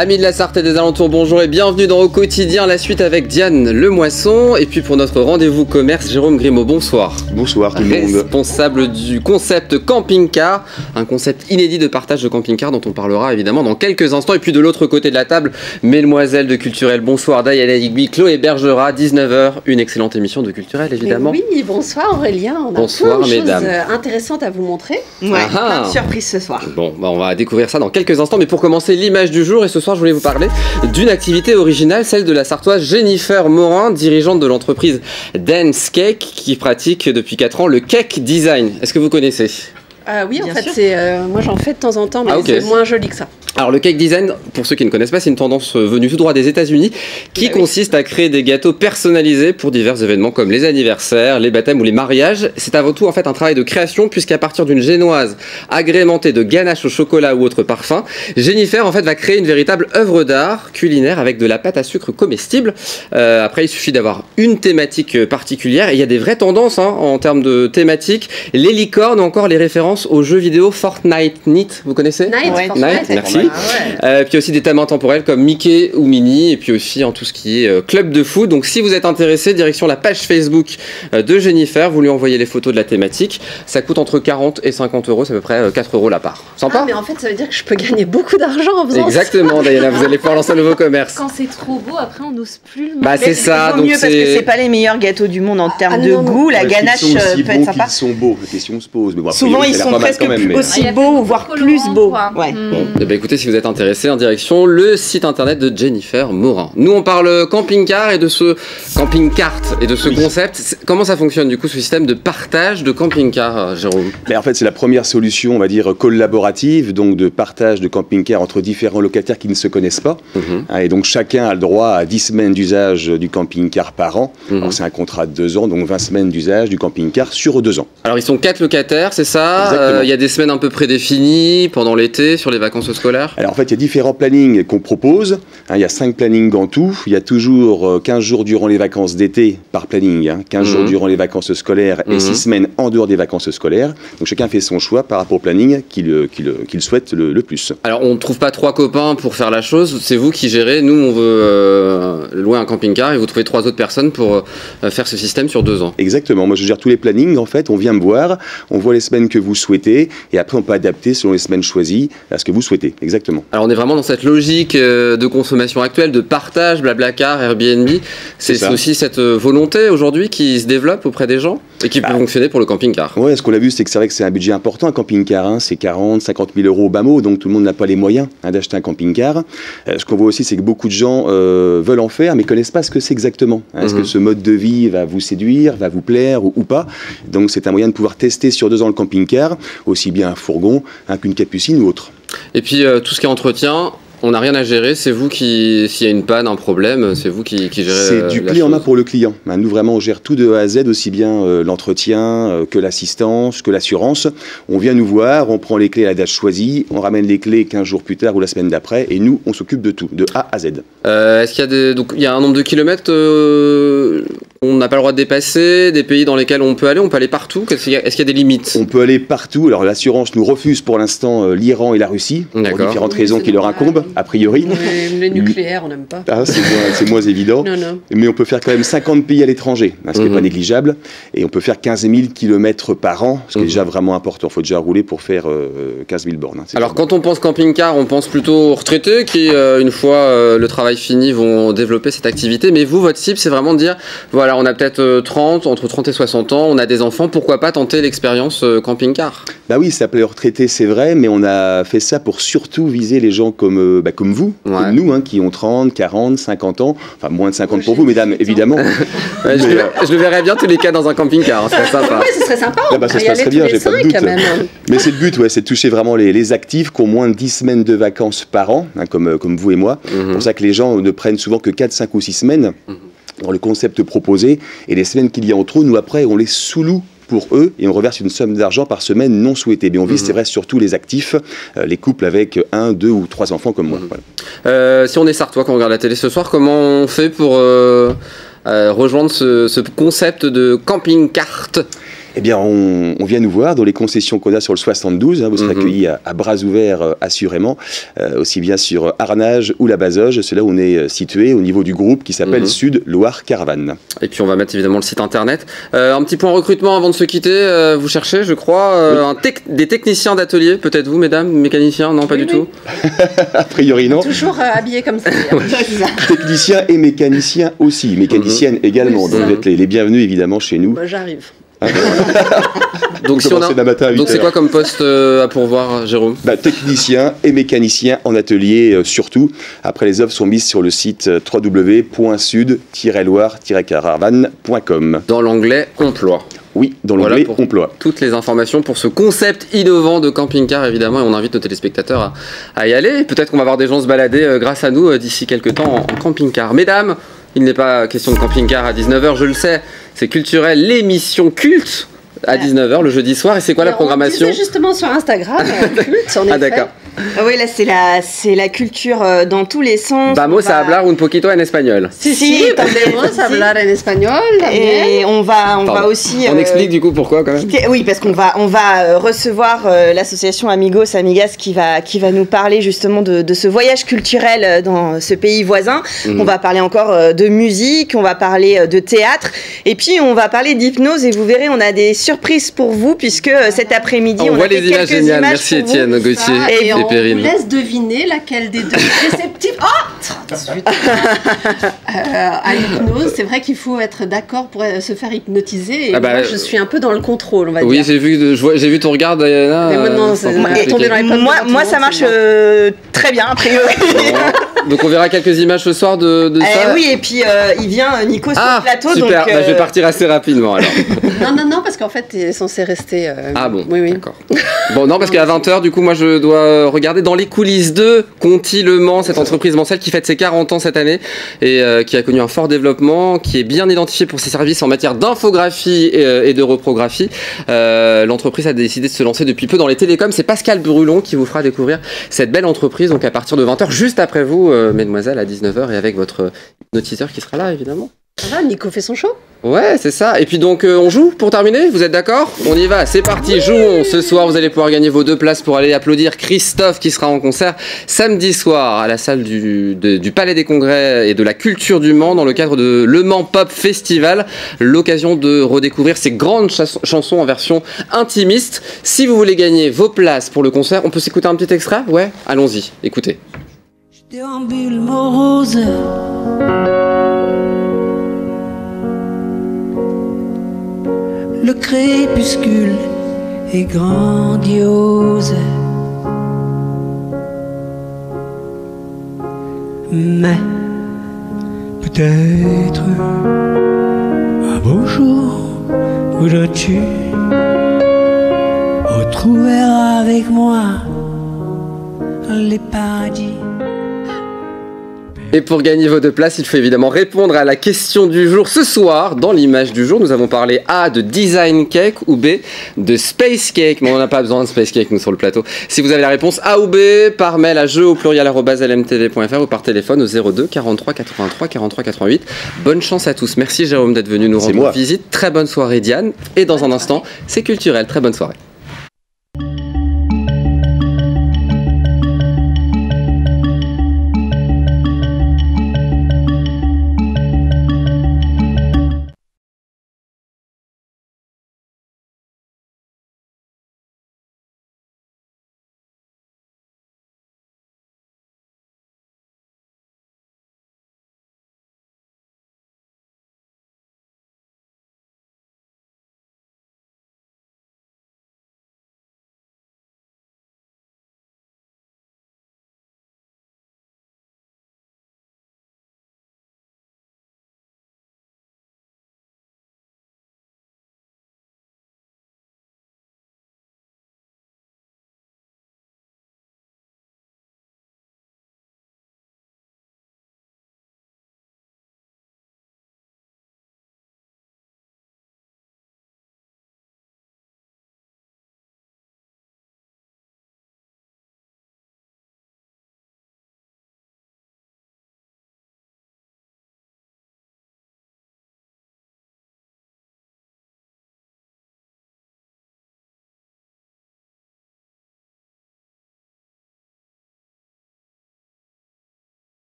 Amis de la Sarthe et des alentours, bonjour et bienvenue dans Au Quotidien, la suite avec Diane Lemoisson. Et puis pour notre rendez-vous commerce, Jérôme Grimaud, bonsoir. Bonsoir tout le monde. Responsable du concept camping-car, un concept inédit de partage de camping-car dont on parlera évidemment dans quelques instants. Et puis de l'autre côté de la table, Mesdemoiselles de Culturel, bonsoir Dayana Higby, Chloé Bergera, 19h, une excellente émission de Culturel évidemment. Et oui, bonsoir Aurélien, on a bonsoir, plein de mesdames. choses intéressantes à vous montrer. Ouais, plein de surprises ce soir. Bon, bah on va découvrir ça dans quelques instants, mais pour commencer, l'image du jour. Et ce soir, je voulais vous parler d'une activité originale, celle de la Sartoise Jennifer Morin, dirigeante de l'entreprise Dance Cake, qui pratique depuis 4 ans le cake design. Est-ce que vous connaissez ? Oui, Bien en fait, sûr. moi j'en fais de temps en temps, mais okay. C'est moins joli que ça. Alors le cake design, pour ceux qui ne connaissent pas, c'est une tendance venue tout droit des États-Unis qui consiste à créer des gâteaux personnalisés pour divers événements comme les anniversaires, les baptêmes ou les mariages. C'est avant tout en fait un travail de création puisqu'à partir d'une génoise agrémentée de ganache au chocolat ou autres parfums, Jennifer en fait va créer une véritable œuvre d'art culinaire avec de la pâte à sucre comestible. Après, il suffit d'avoir une thématique particulière et il y a des vraies tendances en termes de thématiques, les licornes ou encore les références aux jeux vidéo Fortnite. Vous connaissez ? Fortnite, merci. Ah ouais. Puis aussi des thèmes intemporels comme Mickey ou Minnie, et puis aussi tout ce qui est club de foot. Donc si vous êtes intéressé, direction la page Facebook de Jennifer, vous lui envoyez les photos de la thématique. Ça coûte entre 40 et 50 euros, c'est à peu près 4 euros la part. Sympa ? Ah, mais en fait, ça veut dire que je peux gagner beaucoup d'argent en faisant Exactement, Diana, vous allez pouvoir lancer un nouveau commerce. Quand c'est trop beau, après on n'ose plus le manger. Bah c'est ça, donc mieux parce que c'est pas les meilleurs gâteaux du monde en termes de goût. La ganache peut être sympa. Ils sont beaux, la question se pose. Mais bon, souvent ils sont presque aussi beaux, voire plus beaux. Ouais. Bon, et ben écoutez, si vous êtes intéressé, en direction le site internet de Jennifer Morin. Nous on parle camping-car et de ce camping-cart et de ce concept. Comment ça fonctionne du coup ce système de partage de camping-car, Jérôme ? Mais en fait, c'est la première solution, on va dire, collaborative, donc de partage de camping-car entre différents locataires qui ne se connaissent pas. Et donc chacun a le droit à 10 semaines d'usage du camping-car par an. Alors c'est un contrat de 2 ans, donc 20 semaines d'usage du camping-car sur 2 ans. Alors ils sont 4 locataires, c'est ça ? Il y a des semaines un peu prédéfinies pendant l'été, sur les vacances scolaires ? Alors en fait, il y a différents plannings qu'on propose. Il y a 5 plannings en tout. Il y a toujours 15 jours durant les vacances d'été par planning, 15 jours durant les vacances scolaires et 6 semaines en dehors des vacances scolaires. Donc chacun fait son choix par rapport au planning qu'il souhaite le plus. Alors on ne trouve pas 3 copains pour faire la chose, c'est vous qui gérez. Nous on veut louer un camping-car et vous trouvez 3 autres personnes pour faire ce système sur 2 ans. Exactement, moi je gère tous les plannings en fait. On vient me voir, on voit les semaines que vous souhaitez et après on peut adapter selon les semaines choisies à ce que vous souhaitez. Exactement. Alors on est vraiment dans cette logique de consommation actuelle, de partage, Blablacar, Airbnb. C'est aussi cette volonté aujourd'hui qui se développe auprès des gens et qui peut fonctionner pour le camping-car. Oui, ce qu'on a vu, c'est que c'est vrai que c'est un budget important, un camping-car. C'est 40, 50 000 euros au bas mot, donc tout le monde n'a pas les moyens d'acheter un camping-car. Ce qu'on voit aussi, c'est que beaucoup de gens veulent en faire, mais ne connaissent pas ce que c'est exactement. Est-ce que ce mode de vie va vous séduire, va vous plaire ou pas ? Donc c'est un moyen de pouvoir tester sur 2 ans le camping-car, aussi bien un fourgon qu'une capucine ou autre. Et puis tout ce qui est entretien, on n'a rien à gérer, c'est vous qui, s'il y a une panne, un problème, c'est vous qui gérez c'est du clé en main pour le client. Nous vraiment on gère tout de A à Z, aussi bien l'entretien que l'assistance, que l'assurance. On vient nous voir, on prend les clés à la date choisie, on ramène les clés 15 jours plus tard ou la semaine d'après et nous on s'occupe de tout, de A à Z. Est-ce qu'il y a donc il y a un nombre de kilomètres on n'a pas le droit de dépasser, des pays dans lesquels on peut aller partout ? Est-ce qu'il y a des limites ? On peut aller partout. Alors l'assurance nous refuse pour l'instant l'Iran et la Russie, pour différentes raisons qui leur incombent, a priori. Les nucléaires, on n'aime pas. C'est moins évident. Non. Mais on peut faire quand même 50 pays à l'étranger, ce qui n'est pas négligeable. Et on peut faire 15 000 km par an, ce qui est déjà vraiment important. Il faut déjà rouler pour faire 15 000 bornes. Alors quand on pense camping-car, on pense plutôt aux retraités qui, une fois le travail fini, vont développer cette activité. Mais vous, votre cible, c'est vraiment de dire, voilà, on a peut-être entre 30 et 60 ans, on a des enfants, pourquoi pas tenter l'expérience camping-car ? Bah oui, ça s'appelait retraité, c'est vrai, mais on a fait ça pour surtout viser les gens comme vous, comme nous, qui ont 30, 40, 50 ans, enfin moins de 50 pour vous, mesdames, évidemment. Je le verrais bien tous les cas dans un camping-car, ce serait sympa. Oui, ce serait sympa, ça se passerait bien, j'ai pas de doute. Mais c'est le but, c'est de toucher vraiment les actifs qui ont moins de 10 semaines de vacances par an, comme vous et moi. C'est pour ça que les gens ne prennent souvent que 4, 5 ou 6 semaines dans le concept proposé, et les semaines qu'il y a en trop, nous après, on les sous-loue pour eux et on reverse une somme d'argent par semaine non souhaitée. Mais on vise, c'est vrai, surtout les actifs, les couples avec 1, 2 ou 3 enfants comme moi. Voilà. Si on est sartois, quand on regarde la télé ce soir, comment on fait pour rejoindre ce concept de camping-cart ? Eh bien, on vient nous voir dans les concessions qu'on a sur le 72. Vous serez accueillis à bras ouverts, assurément, aussi bien sur Arnage ou la Bazoge. C'est là où on est situé au niveau du groupe qui s'appelle Sud Loire Caravane. Et puis, on va mettre évidemment le site internet. Un petit point recrutement avant de se quitter. Vous cherchez, je crois, des techniciens d'atelier. Peut-être vous, mesdames, mécaniciens? Non, pas du tout. A priori, non. Toujours habillés comme ça. Techniciens et mécaniciens aussi. Mécaniciennes également. Donc, vous êtes les bienvenus, évidemment, chez nous. Bah, j'arrive. Donc c'est quoi comme poste à pourvoir, Jérôme? Technicien et mécanicien en atelier surtout. Après, les offres sont mises sur le site www.sud-loire-caravane.com. Dans l'onglet emploi. Oui, dans l'onglet emploi. Toutes les informations pour ce concept innovant de camping-car, évidemment, et on invite nos téléspectateurs à y aller. Peut-être qu'on va voir des gens se balader grâce à nous d'ici quelques temps en camping-car. Mesdames, il n'est pas question de camping-car à 19h, je le sais, c'est Culturel, l'émission culte à 19h le jeudi soir. Et c'est quoi la programmation? C'est justement sur Instagram, culte, en effet. Ah d'accord. Oui, là c'est la culture dans tous les sens. Vamos a hablar un poquito en espagnol. Si, podemos hablar en espagnol. Et on va aussi... On explique du coup pourquoi quand même. Oui, parce qu'on va recevoir l'association Amigos Amigas qui va nous parler justement de ce voyage culturel dans ce pays voisin. On va parler encore de musique, on va parler de théâtre, et puis on va parler d'hypnose, et vous verrez, on a des surprises pour vous, puisque cet après-midi, on voit a les images géniales. Merci Étienne Gauthier et Perrine. On vous laisse deviner laquelle des deux est réceptive. À l'hypnose, c'est vrai qu'il faut être d'accord pour se faire hypnotiser. Et moi, je suis un peu dans le contrôle, on va dire. Oui, j'ai vu ton regard, Diana. Moi, ça marche très bien, a priori. Donc on verra quelques images ce soir de ça. Oui, et puis il vient Nico sur le plateau. Super, donc, je vais partir assez rapidement alors. Non, parce qu'en fait, tu es censé rester... Ah bon, oui. D'accord. Bon, non, parce qu'à 20h, du coup, moi, je dois regarder dans les coulisses de Conti Le Mans, cette entreprise mancelle qui fête ses 40 ans cette année et qui a connu un fort développement, qui est bien identifiée pour ses services en matière d'infographie et de reprographie. L'entreprise a décidé de se lancer depuis peu dans les télécoms. C'est Pascal Brulon qui vous fera découvrir cette belle entreprise, donc à partir de 20h, juste après vous, mesdemoiselles, à 19h, et avec votre hypnotiseur qui sera là, évidemment. Ça va, Nico fait son show. Ouais, c'est ça. Et puis donc, on joue pour terminer? Vous êtes d'accord? On y va, c'est parti, jouons. Ce soir, vous allez pouvoir gagner vos 2 places pour aller applaudir Christophe qui sera en concert samedi soir à la salle du Palais des Congrès et de la Culture du Mans dans le cadre de Le Mans Pop Festival. L'occasion de redécouvrir ces grandes chansons en version intimiste. Si vous voulez gagner vos places pour le concert, on peut s'écouter un petit extrait? Ouais, allons-y, écoutez. Je déambule morose. Le crépuscule est grandiose, mais peut-être un beau jour voudras-tu retrouver avec moi les paradis. Et pour gagner vos 2 places, il faut évidemment répondre à la question du jour. Ce soir, dans l'image du jour, nous avons parlé A de Design Cake ou B de Space Cake. Mais on n'a pas besoin de Space Cake, nous, sur le plateau. Si vous avez la réponse A ou B, par mail à jeu@lmtv.fr ou par téléphone au 02 43 83 43 88. Bonne chance à tous. Merci Jérôme d'être venu nous rendre visite. Très bonne soirée Diane. Et dans un instant, c'est culturel. Très bonne soirée.